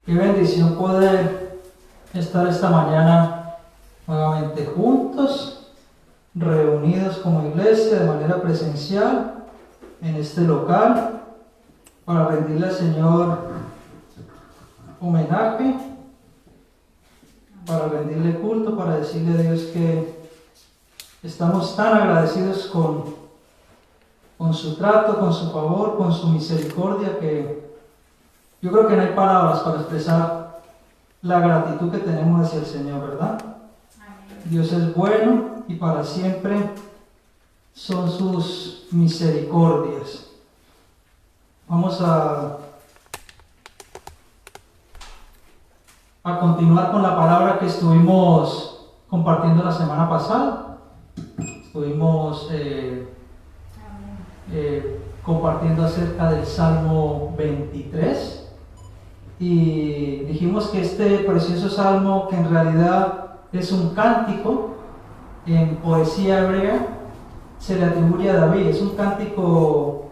Qué bendición poder estar esta mañana nuevamente juntos, reunidos como iglesia de manera presencial en este local para rendirle al Señor homenaje, para rendirle culto, para decirle a Dios que estamos tan agradecidos con su trato, con su favor, con su misericordia, que yo creo que no hay palabras para expresar la gratitud que tenemos hacia el Señor, ¿verdad? Amén. Dios es bueno y para siempre son sus misericordias. Vamos a continuar con la palabra que estuvimos compartiendo la semana pasada. Estuvimos compartiendo acerca del Salmo 23. Y dijimos que este precioso salmo, que en realidad es un cántico en poesía hebrea, se le atribuye a David. Es un cántico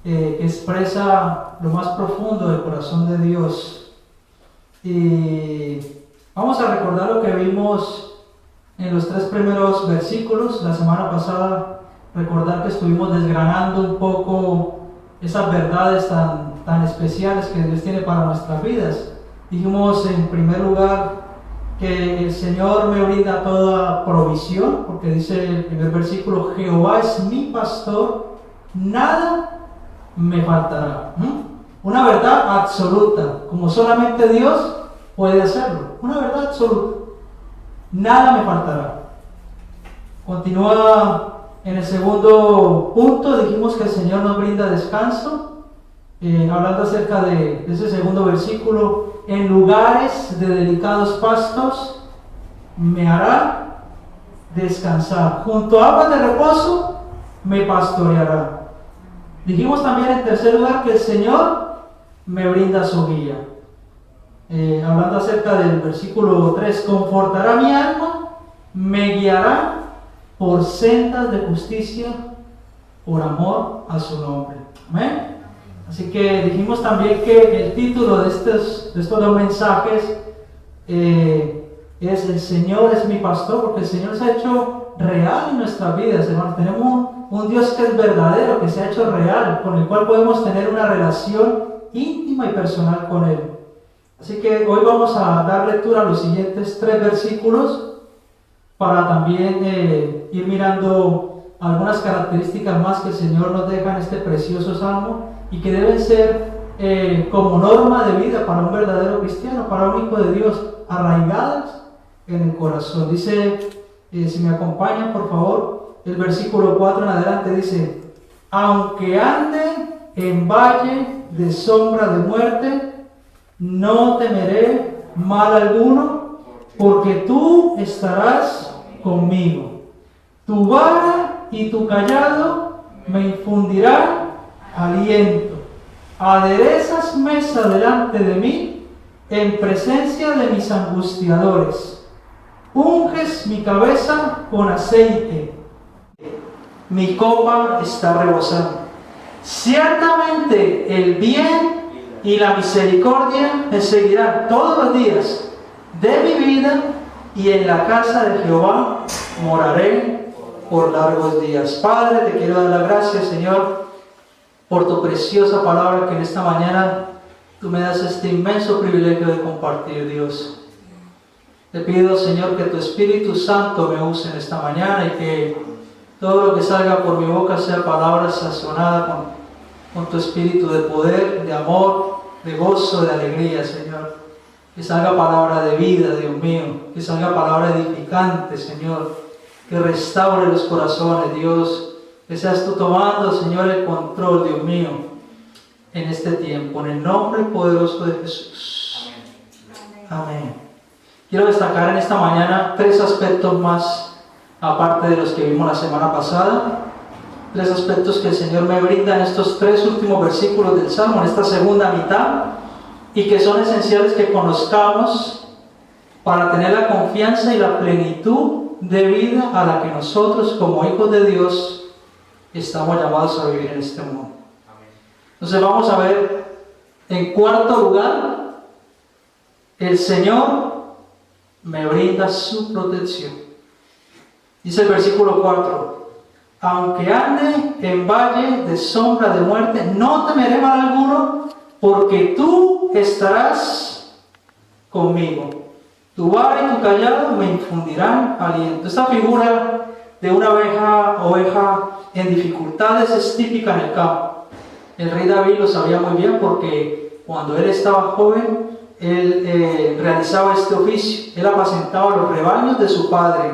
que expresa lo más profundo del corazón de Dios. Y vamos a recordar lo que vimos en los 3 primeros versículos la semana pasada. Recordar que estuvimos desgranando un poco esas verdades tan especiales que Dios tiene para nuestras vidas. Dijimos en primer lugar que el Señor me brinda toda provisión, porque dice el primer versículo: Jehová es mi pastor, nada me faltará. Una verdad absoluta, como solamente Dios puede hacerlo. Una verdad absoluta, nada me faltará. Continúa en el segundo punto. Dijimos que el Señor nos brinda descanso. Hablando acerca de ese segundo versículo: en lugares de delicados pastos me hará descansar, junto a aguas de reposo me pastoreará. Dijimos también en tercer lugar que el Señor me brinda su guía. Hablando acerca del versículo 3: confortará mi alma, me guiará por sendas de justicia, por amor a su nombre. Amén. Así que dijimos también que el título de estos 2 mensajes es: el Señor es mi pastor, porque el Señor se ha hecho real en nuestras vidas, hermanos. Tenemos un Dios que es verdadero, que se ha hecho real, con el cual podemos tener una relación íntima y personal con Él. Así que hoy vamos a dar lectura a los siguientes 3 versículos para también ir mirando algunas características más que el Señor nos deja en este precioso salmo y que deben ser como norma de vida para un verdadero cristiano, para un hijo de Dios, arraigadas en el corazón. Dice, si me acompañan por favor, el versículo 4 en adelante dice: aunque ande en valle de sombra de muerte, no temeré mal alguno, porque tú estarás conmigo. Tu vara y tu cayado me infundirán aliento. Aderezas mesa delante de mí en presencia de mis angustiadores. Unges mi cabeza con aceite. Mi copa está rebosando. Ciertamente el bien y la misericordia me seguirán todos los días de mi vida, y en la casa de Jehová moraré por largos días. Padre, te quiero dar las gracias, Señor, por tu preciosa palabra que en esta mañana tú me das este inmenso privilegio de compartir, Dios. Te pido, Señor, que tu Espíritu Santo me use en esta mañana y que todo lo que salga por mi boca sea palabra sazonada con tu espíritu de poder, de amor, de gozo, de alegría, Señor. Que salga palabra de vida, Dios mío. Que salga palabra edificante, Señor. Que restaure los corazones, Dios. Que seas tú tomando, Señor, el control, Dios mío, en este tiempo. En el nombre poderoso de Jesús. Amén. Quiero destacar en esta mañana 3 aspectos más, aparte de los que vimos la semana pasada. 3 aspectos que el Señor me brinda en estos 3 últimos versículos del Salmo, en esta segunda mitad, y que son esenciales que conozcamos para tener la confianza y la plenitud de vida a la que nosotros, como hijos de Dios, estamos llamados a vivir en este mundo. Entonces vamos a ver, en cuarto lugar, el Señor me brinda su protección. Dice el versículo 4, aunque ande en valle de sombra de muerte, no temeré mal alguno, porque tú estarás conmigo. Tu vara y tu callado me infundirán aliento. Esta figura de una oveja en dificultades es típica en el campo. El rey David lo sabía muy bien porque cuando él estaba joven, él realizaba este oficio. Él apacentaba los rebaños de su padre.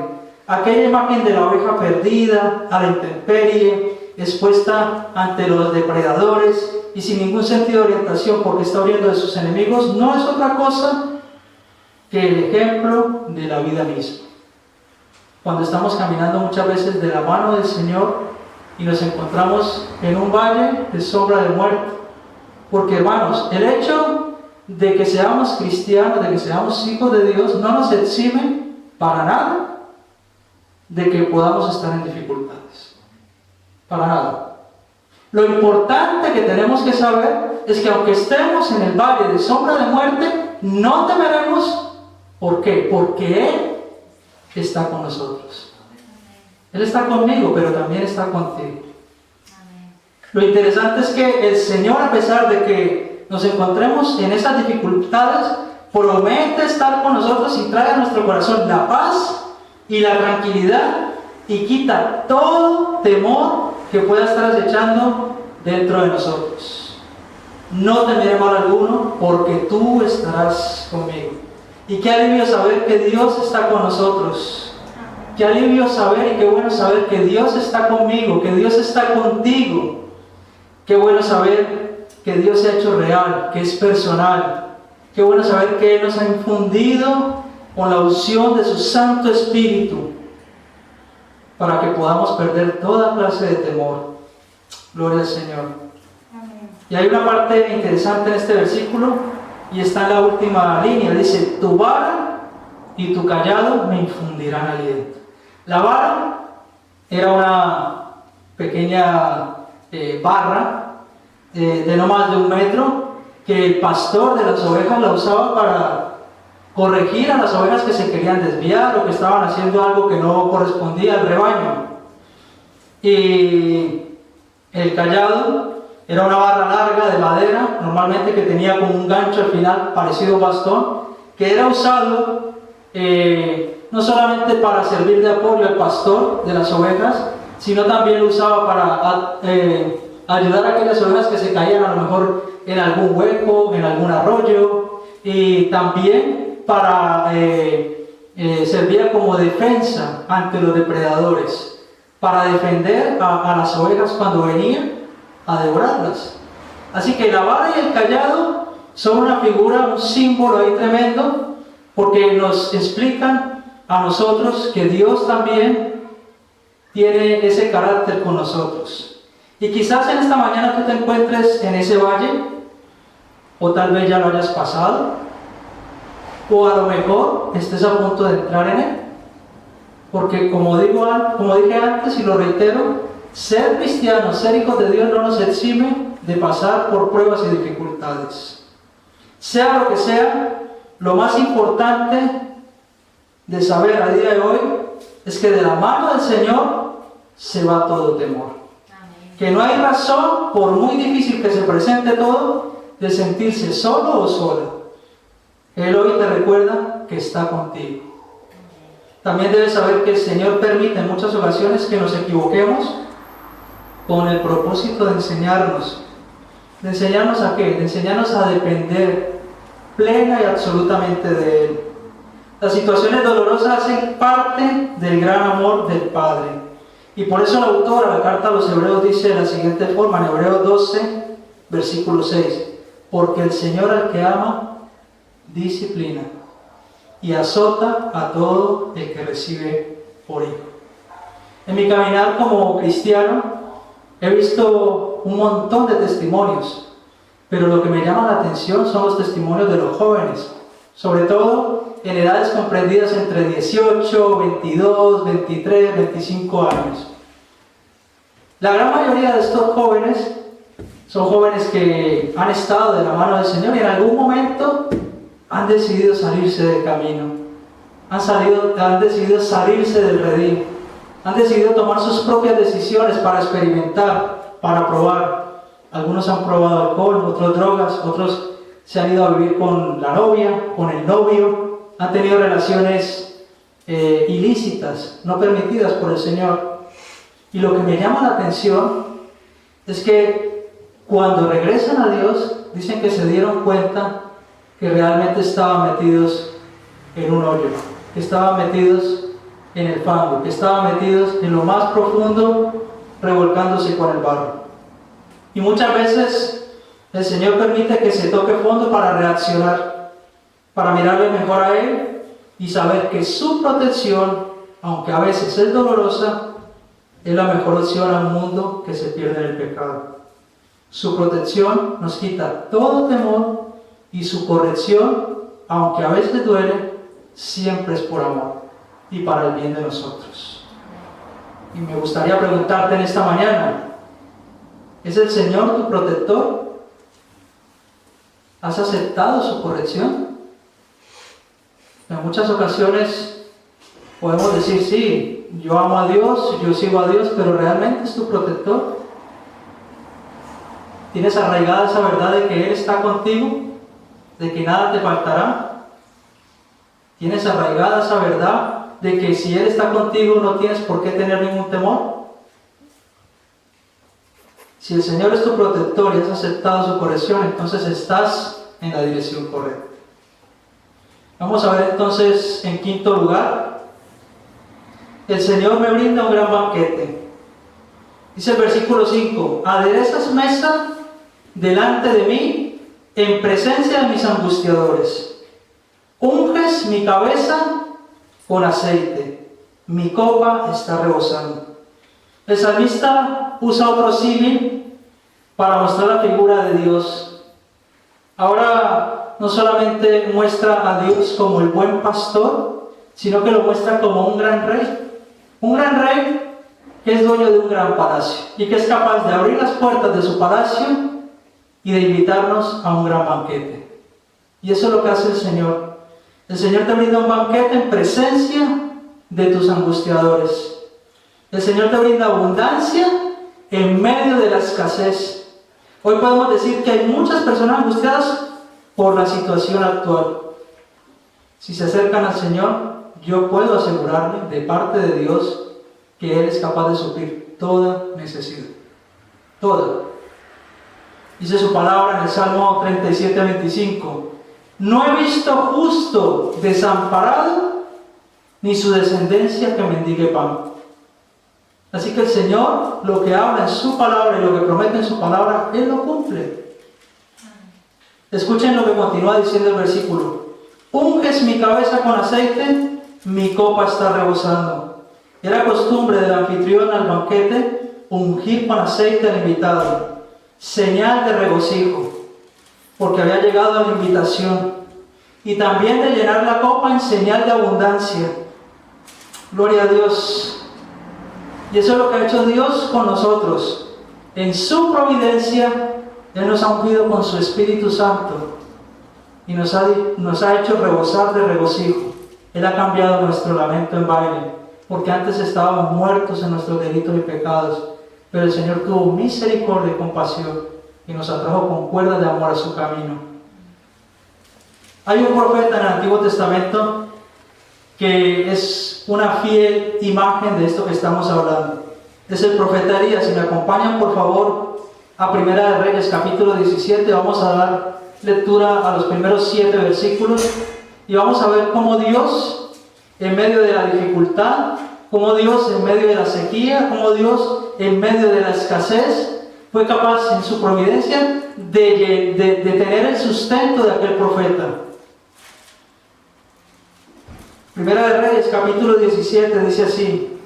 Aquella imagen de la oveja perdida, a la intemperie, expuesta ante los depredadores y sin ningún sentido de orientación porque está huyendo de sus enemigos, no es otra cosa que el ejemplo de la vida misma. Cuando estamos caminando muchas veces de la mano del Señor y nos encontramos en un valle de sombra de muerte, porque hermanos, el hecho de que seamos cristianos, de que seamos hijos de Dios, no nos exime para nada de que podamos estar en dificultades, para nada. Lo importante que tenemos que saber es que aunque estemos en el valle de sombra de muerte, no temeremos. ¿Por qué? Porque Él está con nosotros. Él está conmigo, pero también está contigo. Lo interesante es que el Señor, a pesar de que nos encontremos en esas dificultades, promete estar con nosotros y trae a nuestro corazón la paz y la tranquilidad y quita todo temor que pueda estar acechando dentro de nosotros. No temeré mal alguno, porque tú estarás conmigo. Y qué alivio saber que Dios está con nosotros. Qué alivio saber y qué bueno saber que Dios está conmigo, que Dios está contigo. Qué bueno saber que Dios se ha hecho real, que es personal. Qué bueno saber que Él nos ha infundido con la unción de su Santo Espíritu para que podamos perder toda clase de temor. Gloria al Señor. Amén. Y hay una parte interesante en este versículo y está en la última línea. Dice, tu vara y tu callado me infundirán aliento. La vara era una pequeña barra de no más de 1 metro que el pastor de las ovejas la usaba para corregir a las ovejas que se querían desviar o que estaban haciendo algo que no correspondía al rebaño. Y el callado era una barra larga de madera, normalmente que tenía como un gancho al final parecido a un bastón, que era usado no solamente para servir de apoyo al pastor de las ovejas, sino también lo usaba para ayudar a aquellas ovejas que se caían a lo mejor en algún hueco, en algún arroyo, y también para servir como defensa ante los depredadores, para defender a las ovejas cuando venían a devorarlas. Así que la vara y el callado son una figura, un símbolo ahí tremendo, porque nos explican a nosotros que Dios también tiene ese carácter con nosotros. Y quizás en esta mañana tú te encuentres en ese valle, o tal vez ya lo hayas pasado, o a lo mejor estés a punto de entrar en él, porque como dije antes y lo reitero, ser cristianos, ser hijos de Dios no nos exime de pasar por pruebas y dificultades. Sea lo que sea, lo más importante de saber a día de hoy es que de la mano del Señor se va todo temor. Amén. Que no hay razón, por muy difícil que se presente todo, de sentirse solo o sola. Él hoy te recuerda que está contigo. También debes saber que el Señor permite en muchas ocasiones que nos equivoquemos con el propósito de enseñarnos. ¿De enseñarnos a qué? De enseñarnos a depender plena y absolutamente de Él. Las situaciones dolorosas hacen parte del gran amor del Padre. Y por eso el autor a la carta a los Hebreos dice de la siguiente forma, en Hebreos 12, versículo 6, porque el Señor al que ama, disciplina y azota a todo el que recibe por hijo. En mi caminar como cristiano he visto un montón de testimonios, pero lo que me llama la atención son los testimonios de los jóvenes, sobre todo en edades comprendidas entre 18, 22, 23, 25 años. La gran mayoría de estos jóvenes son jóvenes que han estado de la mano del Señor y en algún momento han decidido salirse del camino, han decidido salirse del redil, han decidido tomar sus propias decisiones para experimentar, para probar. Algunos han probado alcohol, otros drogas, otros se han ido a vivir con la novia, con el novio, han tenido relaciones ilícitas, no permitidas por el Señor. Y lo que me llama la atención es que cuando regresan a Dios, dicen que se dieron cuenta que realmente estaban metidos en un hoyo, que estaban metidos en el fango, que estaban metidos en lo más profundo, revolcándose con el barro. Y muchas veces el Señor permite que se toque fondo para reaccionar, para mirarle mejor a Él y saber que su protección, aunque a veces es dolorosa, es la mejor opción a un mundo que se pierde en el pecado. Su protección nos quita todo temor y su corrección, aunque a veces duele, siempre es por amor y para el bien de nosotros. Y me gustaría preguntarte en esta mañana, ¿es el Señor tu protector? ¿Has aceptado su corrección? En muchas ocasiones podemos decir, sí, yo amo a Dios, yo sigo a Dios, pero ¿realmente es tu protector? ¿Tienes arraigada esa verdad de que Él está contigo? ¿De que nada te faltará? ¿Tienes arraigada esa verdad de que si Él está contigo no tienes por qué tener ningún temor? Si el Señor es tu protector y has aceptado su corrección, entonces estás en la dirección correcta. Vamos a ver entonces en quinto lugar, el Señor me brinda un gran banquete. Dice el versículo 5, aderezas mesa delante de mí en presencia de mis angustiadores. Unges mi cabeza con aceite, mi copa está rebosando. El salmista usa otro símil para mostrar la figura de Dios. Ahora no solamente muestra a Dios como el buen pastor, sino que lo muestra como un gran rey. Un gran rey que es dueño de un gran palacio y que es capaz de abrir las puertas de su palacio y de invitarnos a un gran banquete. Y eso es lo que hace el Señor. El Señor te brinda un banquete en presencia de tus angustiadores. El Señor te brinda abundancia en medio de la escasez. Hoy podemos decir que hay muchas personas angustiadas por la situación actual. Si se acercan al Señor, yo puedo asegurarle de parte de Dios que Él es capaz de suplir toda necesidad. Toda. Dice su palabra en el Salmo 37:25. No he visto justo desamparado, ni su descendencia que mendigue pan. Así que el Señor, lo que habla en su palabra y lo que promete en su palabra, Él lo cumple. Escuchen lo que continúa diciendo el versículo. Unges mi cabeza con aceite, mi copa está rebosando. Era costumbre del anfitrión al banquete ungir con aceite al invitado, señal de regocijo, porque había llegado a la invitación, y también de llenar la copa en señal de abundancia. Gloria a Dios. Y eso es lo que ha hecho Dios con nosotros. En su providencia, Él nos ha ungido con su Espíritu Santo y nos ha hecho rebosar de regocijo. Él ha cambiado nuestro lamento en baile, porque antes estábamos muertos en nuestros delitos y pecados, pero el Señor tuvo misericordia y compasión y nos atrajo con cuerdas de amor a su camino. Hay un profeta en el Antiguo Testamento que es una fiel imagen de esto que estamos hablando. Es el profeta Elías. Si me acompañan por favor a Primera de Reyes capítulo 17, vamos a dar lectura a los primeros 7 versículos y vamos a ver cómo Dios en medio de la dificultad, cómo Dios en medio de la sequía, cómo Dios en medio de la escasez fue capaz en su providencia de tener el sustento de aquel profeta. Primera de Reyes, capítulo 17, dice así.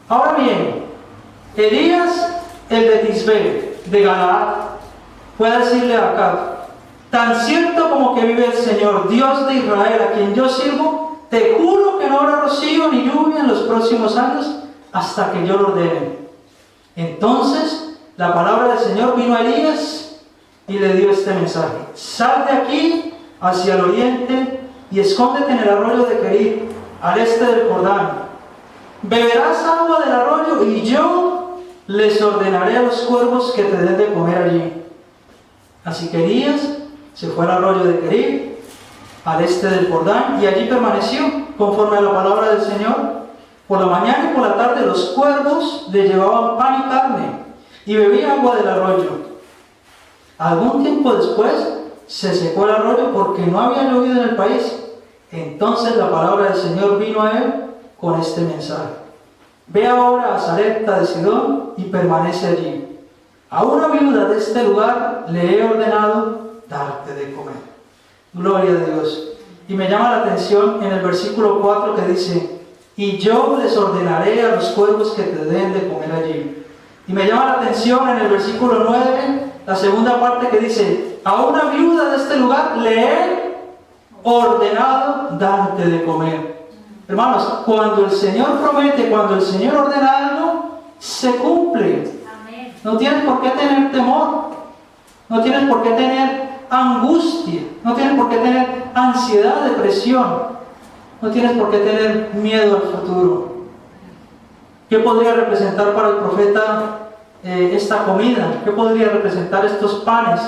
Ahora bien, Elías, el de Tisbe, de Galaad, fue a decirle a Acab: tan cierto como que vive el Señor, Dios de Israel, a quien yo sirvo, te juro que no habrá rocío ni lluvia en los próximos años hasta que yo lo ordene. Entonces, la palabra del Señor vino a Elías y le dio este mensaje: sal de aquí hacia el oriente, y escóndete en el arroyo de Querib, al este del Jordán. Beberás agua del arroyo, y yo les ordenaré a los cuervos que te den de comer allí. Así que Elías se fue al arroyo de Querib, al este del Jordán, y allí permaneció, conforme a la palabra del Señor. Por la mañana y por la tarde los cuervos le llevaban pan y carne, y bebía agua del arroyo. Algún tiempo después se secó el arroyo porque no había llovido en el país. Entonces la palabra del Señor vino a él con este mensaje: ve ahora a Sarepta de Sidón y permanece allí. A una viuda de este lugar le he ordenado darte de comer. Gloria a Dios. Y me llama la atención en el versículo 4 que dice: y yo les ordenaré a los cuervos que te den de comer allí. Y me llama la atención en el versículo 9, la segunda parte que dice: a una viuda de este lugar le he ordenado darte de comer. Hermanos, cuando el Señor promete, cuando el Señor ordena algo, se cumple. Amén. No tienes por qué tener temor, no tienes por qué tener angustia, no tienes por qué tener ansiedad, depresión, no tienes por qué tener miedo al futuro. ¿Qué podría representar para el profeta esta comida? ¿Qué podría representar estos panes?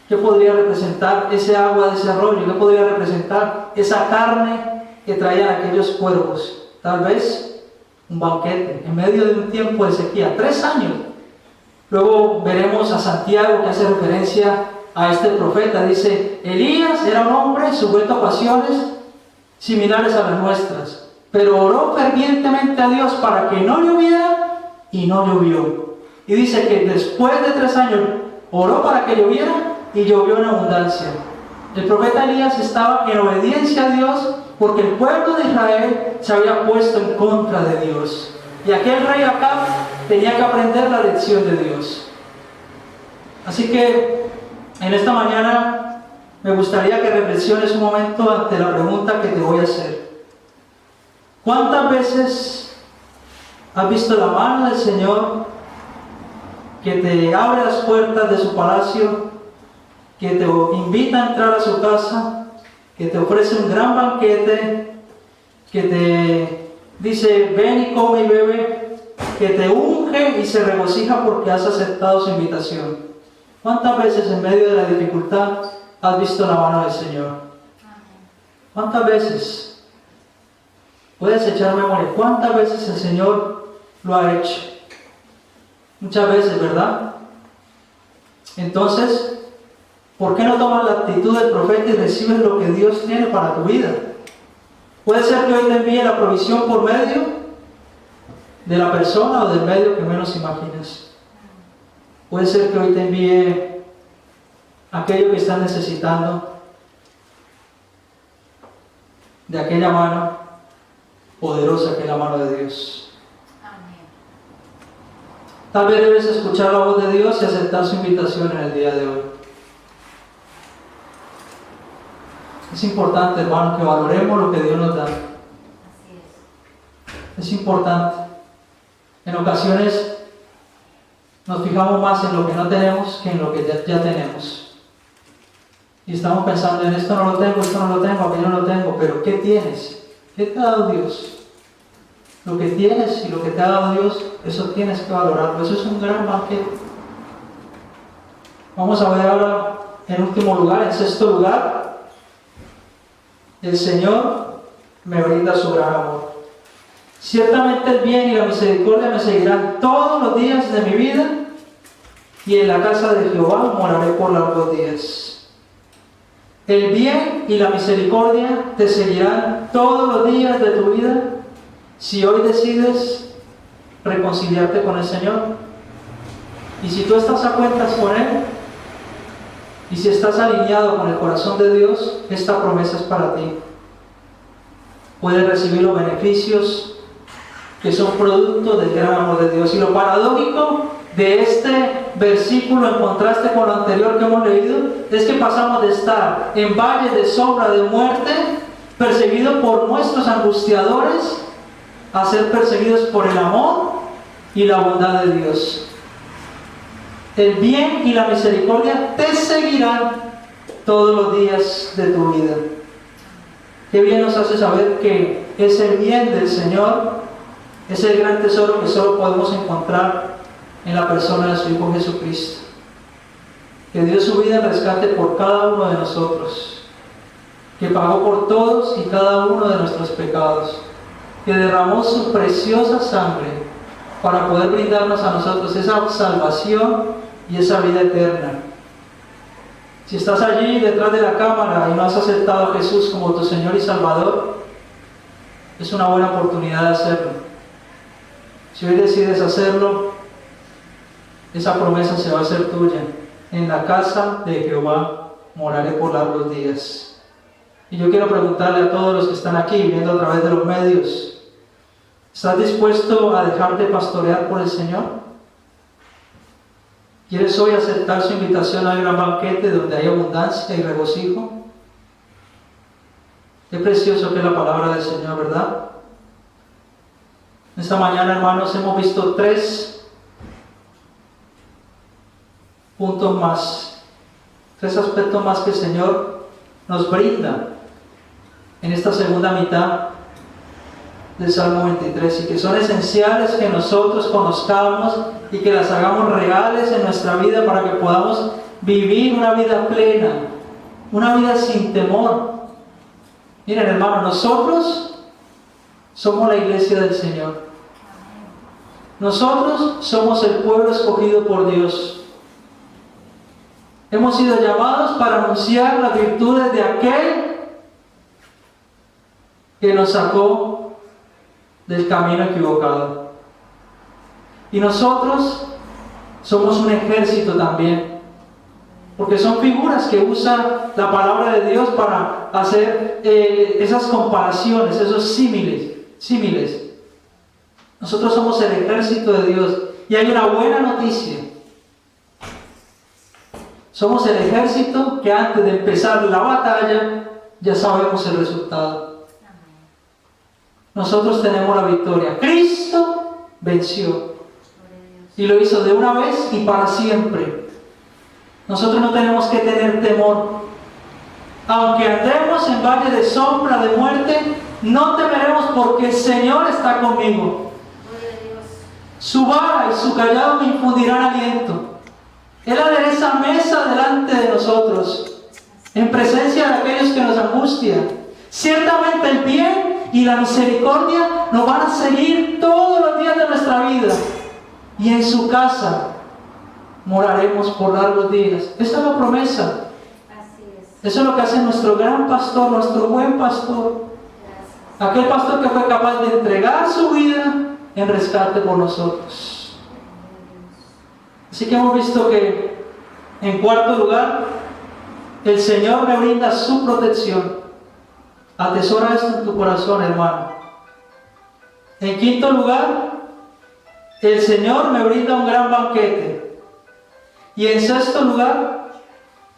¿Qué podría representar ese agua de ese arroyo? ¿Qué podría representar esa carne que traían aquellos cuervos? Tal vez un banquete en medio de un tiempo de sequía, 3 años. Luego veremos a Santiago que hace referencia a este profeta. Dice: Elías era un hombre sujeto a pasiones similares a las nuestras, pero oró fervientemente a Dios para que no lloviera, y no llovió. Y dice que después de 3 años oró para que lloviera, y llovió en abundancia. El profeta Elías estaba en obediencia a Dios porque el pueblo de Israel se había puesto en contra de Dios, y aquel rey Acab tenía que aprender la lección de Dios. Así que en esta mañana me gustaría que reflexiones un momento ante la pregunta que te voy a hacer. ¿Cuántas veces has visto la mano del Señor que te abre las puertas de su palacio, que te invita a entrar a su casa, que te ofrece un gran banquete, que te dice: ven y come y bebe, que te unge y se regocija porque has aceptado su invitación? ¿Cuántas veces en medio de la dificultad has visto la mano del Señor? ¿Cuántas veces? Puedes echar memoria. ¿Cuántas veces el Señor lo ha hecho? Muchas veces, ¿verdad? Entonces, ¿por qué no tomas la actitud del profeta y recibes lo que Dios tiene para tu vida? Puede ser que hoy te envíe la provisión por medio de la persona o del medio que menos imaginas. Puede ser que hoy te envíe aquello que estás necesitando, de aquella mano poderosa que es la mano de Dios. Amén. Tal vez debes escuchar la voz de Dios y aceptar su invitación en el día de hoy. Es importante, hermano, que valoremos lo que Dios nos da. Así es importante. En ocasiones nos fijamos más en lo que no tenemos que en lo que ya tenemos. Y estamos pensando en esto no lo tengo, aquello no lo tengo. Pero ¿qué tienes? ¿Qué te ha dado Dios? Lo que tienes y lo que te ha dado Dios, eso tienes que valorarlo. Eso es un gran banquete. Vamos a ver ahora, en último lugar, en sexto lugar, el Señor me brinda su gran amor. Ciertamente el bien y la misericordia me seguirán todos los días de mi vida, y en la casa de Jehová moraré por largos días. El bien y la misericordia te seguirán todos los días de tu vida si hoy decides reconciliarte con el Señor. Y si tú estás a cuentas con Él, y si estás alineado con el corazón de Dios, esta promesa es para ti. Puedes recibir los beneficios que son producto del gran amor de Dios. Y lo paradójico de este versículo, en contraste con lo anterior que hemos leído, es que pasamos de estar en valles de sombra de muerte, perseguidos por nuestros angustiadores, a ser perseguidos por el amor y la bondad de Dios. El bien y la misericordia te seguirán todos los días de tu vida. Qué bien nos hace saber que ese bien del Señor es el gran tesoro que solo podemos encontrar en la persona de su Hijo Jesucristo, que dio su vida en rescate por cada uno de nosotros, que pagó por todos y cada uno de nuestros pecados, que derramó su preciosa sangre para poder brindarnos a nosotros esa salvación y esa vida eterna. Si estás allí detrás de la cámara y no has aceptado a Jesús como tu Señor y Salvador, es una buena oportunidad de hacerlo. Si hoy decides hacerlo, esa promesa se va a hacer tuya. En la casa de Jehová moraré por largos días. Y yo quiero preguntarle a todos los que están aquí, viendo a través de los medios, ¿estás dispuesto a dejarte pastorear por el Señor? ¿Quieres hoy aceptar su invitación al gran banquete donde hay abundancia y regocijo? Qué precioso que es la palabra del Señor, ¿verdad? Esta mañana, hermanos, hemos visto 3 puntos más, 3 aspectos más que el Señor nos brinda en esta segunda mitad del Salmo 23 y que son esenciales que nosotros conozcamos y que las hagamos reales en nuestra vida para que podamos vivir una vida plena, una vida sin temor. Miren, hermanos, nosotros somos la iglesia del Señor. Nosotros somos el pueblo escogido por Dios. Hemos sido llamados para anunciar las virtudes de aquel que nos sacó del camino equivocado. Y nosotros somos un ejército también, porque son figuras que usa la palabra de Dios para hacer esas comparaciones, esos símiles. Nosotros somos el ejército de Dios. Y hay una buena noticia. Somos el ejército que antes de empezar la batalla ya sabemos el resultado. Nosotros tenemos la victoria. Cristo venció. Y lo hizo de una vez y para siempre. Nosotros no tenemos que tener temor. Aunque andemos en valle de sombra de muerte, no temeremos porque el Señor está conmigo. Su vara y su callado me infundirán aliento. Él adereza mesa delante de nosotros, en presencia de aquellos que nos angustian. Ciertamente el bien y la misericordia nos van a seguir todos los días de nuestra vida. Y en su casa moraremos por largos días. Esa es la promesa. Así es. Eso es lo que hace nuestro gran pastor, nuestro buen pastor. Gracias. Aquel pastor que fue capaz de entregar su vida en rescate por nosotros. Así que hemos visto que, en cuarto lugar, el Señor me brinda su protección. Atesora esto en tu corazón, hermano. En quinto lugar, el Señor me brinda un gran banquete. Y en sexto lugar,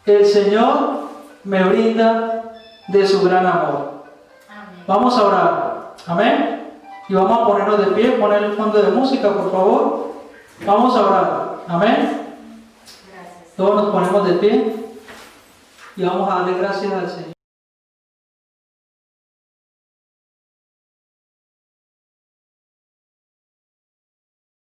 el Señor me brinda de su gran amor. Amén. Vamos a orar. Amén. Y vamos a ponernos de pie, poner el fondo de música, por favor. Vamos a orar. Amén. Gracias. Todos nos ponemos de pie y vamos a darle gracias al Señor.